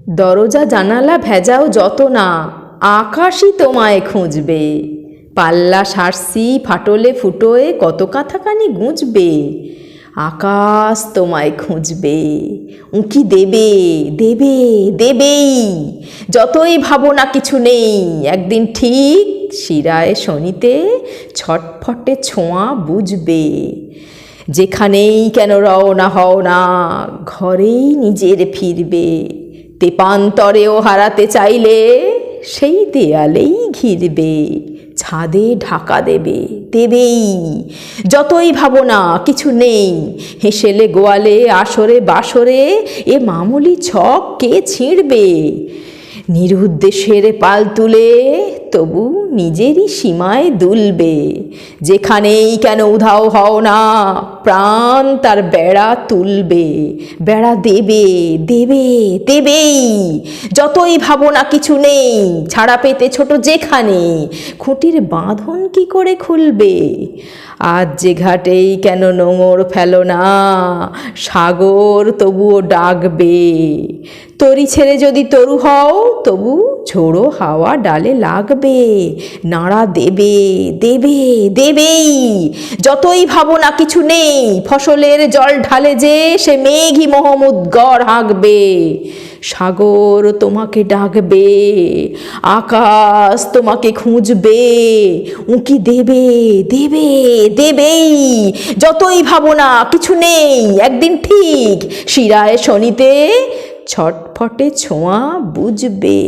দরজা জানালা ভেজাও যত না, আকাশই তোমায় খুঁজবে। পাল্লা সারসি ফাটলে ফুটোয় কত কাঁথাকানি গুঁজবে। আকাশ তোমায় খুঁজবে, উঁকি দেবে দেবে দেবেই। যতই ভাবো না কিছু নেই, একদিন ঠিক শিরায় শনিতে ছটফটে ছোঁয়া বুঝবে। যেখানেই কেন রওনা হও না, ঘরেই নিজের ফিরবে। তেপান্তরেও হারাতে চাইলে সেই দেয়ালেই ঘিরবে। ছাদে ঢাকা দেবে দেবেই। যতই ভাবো না কিছু নেই, হেসেলে গোয়ালে আসরে বাসরে এ মামুলি ছক কে ছিঁড়বে। নিরুদ্দেশের পাল তুলে তবু নিজেরই সীমায় দুলবে। যেখানেই কেন উধাও হও না, প্রাণ তার বেড়া তুলবে। বেড়া দেবে দেবে দেবেই। যতই ভাবো না কিছু নেই, ছাড়া পেতে ছোট যেখানে, খুঁটির বাঁধন কি করে খুলবে। আজ যে ঘাটেই কেন নোঙর ফেলো না, সাগর তবুও ডাকবে। তরি ছেড়ে যদি তরু হও, তবু ঝোড়ো হাওয়া ডালে লাগবে। নাড়া দেবে দেবে দেবেই। যতই ভাবো না কিছু নেই, ফসলের জল ঢালে যে সে মেঘই মোহাম্মদগড় হাঁকবে। সাগর তোমাকে ডাকবে, আকাশ তোমাকে খুঁজবে। উঁকি দেবে দেবে দেবেই। যতই ভাবো না কিছু নেই, একদিন ঠিক শিরায় শনিতে ছটফটে ছোঁয়া বুঝবে।